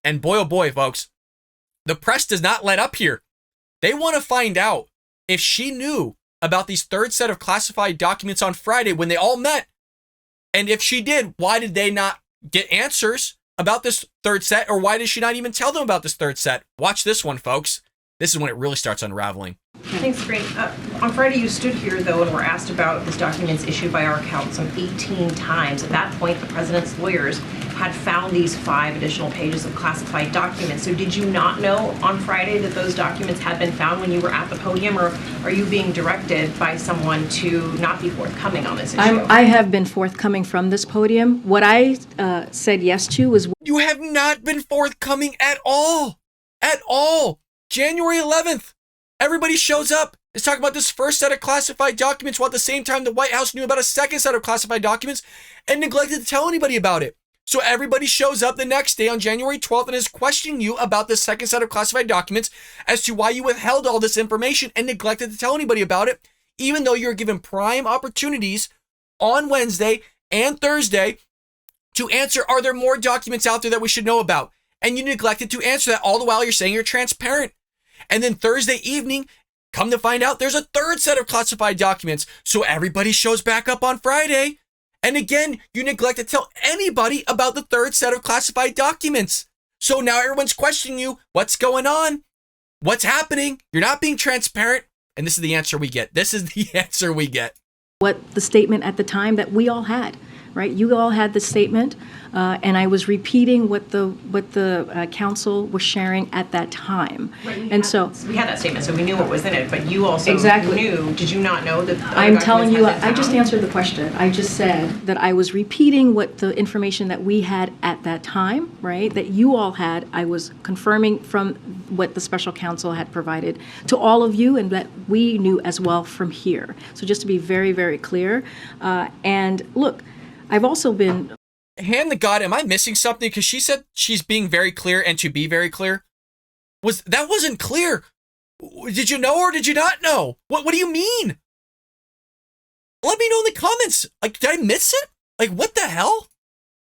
And boy, oh boy, folks, the press does not let up here. They want to find out if she knew about these third set of classified documents on Friday when they all met. And if she did, why did they not get answers about this third set? Or why did she not even tell them about this third set? Watch this one, folks. This is when it really starts unraveling. Thanks, Karine. On Friday, you stood here, though, and were asked about these documents issued by our account some 18 times. At that point, the president's lawyers had found these 5 additional pages of classified documents. So did you not know on Friday that those documents had been found when you were at the podium, or are you being directed by someone to not be forthcoming on this issue? I have been forthcoming from this podium. What I said yes to was... You have not been forthcoming at all. At all. January 11th. Everybody shows up, is talking about this first set of classified documents, while at the same time the White House knew about a second set of classified documents and neglected to tell anybody about it. So everybody shows up the next day on January 12th and is questioning you about the second set of classified documents as to why you withheld all this information and neglected to tell anybody about it, even though you're given prime opportunities on Wednesday and Thursday to answer, are there more documents out there that we should know about? And you neglected to answer that, all the while you're saying you're transparent. And then Thursday evening, come to find out there's a third set of classified documents. So everybody shows back up on Friday. And again, you neglect to tell anybody about the third set of classified documents. So now everyone's questioning you. What's going on? What's happening? You're not being transparent. And this is the answer we get. This is the answer we get. What the statement at the time that we all had, right? You all had the statement, and I was repeating what the council was sharing at that time. Right, we had that statement, so we knew what was in it. But you also knew. Did you not know that? I'm telling you, I just answered the question. I just said that I was repeating what the information that we had at that time, right? That you all had. I was confirming from what the special counsel had provided to all of you, and that we knew as well from here. So just to be very, very clear. And look, I've also been... Hand to God, am I missing something? Because she said she's being very clear and to be very clear. That wasn't clear. Did you know or did you not know? What do you mean? Let me know in the comments. Like, did I miss it? Like, what the hell?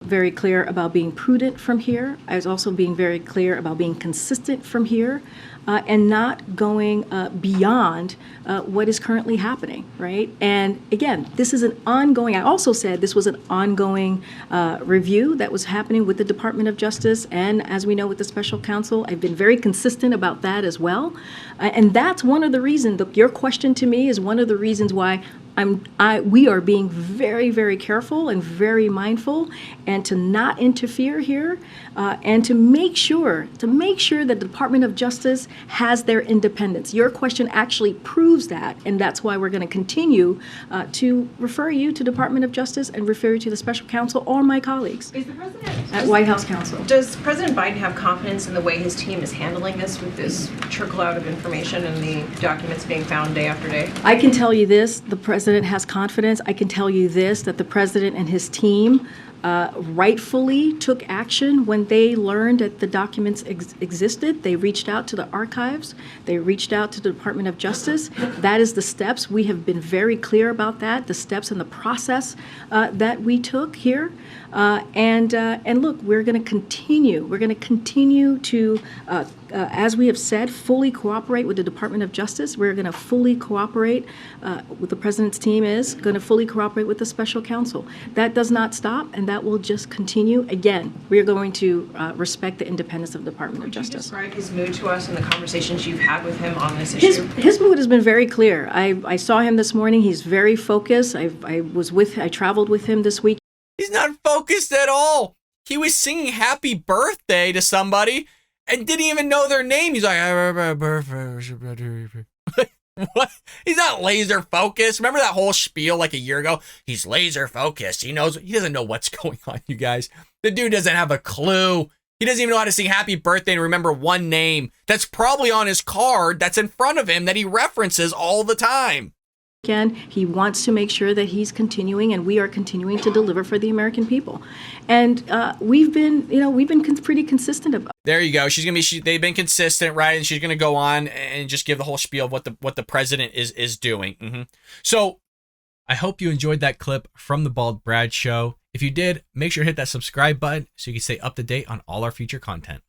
Very clear about being prudent from here. I was also being very clear about being consistent from here, and not going beyond what is currently happening, right? And again, this is an ongoing, I also said this was an ongoing review that was happening with the Department of Justice, and as we know with the special counsel, I've been very consistent about that as well. And that's one of the reasons, your question to me is one of the reasons why we are being very, very careful and very mindful, and to not interfere here, and to make sure that the Department of Justice has their independence. Your question actually proves that, and that's why we're going to continue to refer you to Department of Justice and refer you to the special counsel or my colleagues at White House Counsel. Does President Biden have confidence in the way his team is handling this, with this trickle out of information and the documents being found day after day? I can tell you this, the President has confidence. I can tell you this, that the President and his team rightfully took action when they learned that the documents existed. They reached out to the archives. They reached out to the Department of Justice. That is the steps. We have been very clear about that, the steps and the process that we took here. And look, we're going to continue. We're going to continue to, as we have said, fully cooperate with the Department of Justice. We're going to fully cooperate with the President's team is going to fully cooperate with the special counsel. That does not stop, and that will just continue. Again, we are going to respect the independence of the Department of Justice. Could you describe his mood to us and the conversations you've had with him on this issue? His mood has been very clear. I saw him this morning. He's very focused. I traveled with him this week. He's not focused at all. He was singing happy birthday to somebody and didn't even know their name. He's like, happy birthday. What? He's not laser focused. Remember that whole spiel like a year ago? He's laser focused. He doesn't know what's going on, you guys. The dude doesn't have a clue. He doesn't even know how to sing happy birthday and remember one name that's probably on his card that's in front of him that he references all the time. Again, he wants to make sure that he's continuing, and we are continuing to deliver for the American people. And we've been pretty consistent about. There you go. They've been consistent, right? And she's gonna go on and just give the whole spiel of what the president is doing. Mm-hmm. So, I hope you enjoyed that clip from the Bald Brad Show. If you did, make sure to hit that subscribe button so you can stay up to date on all our future content.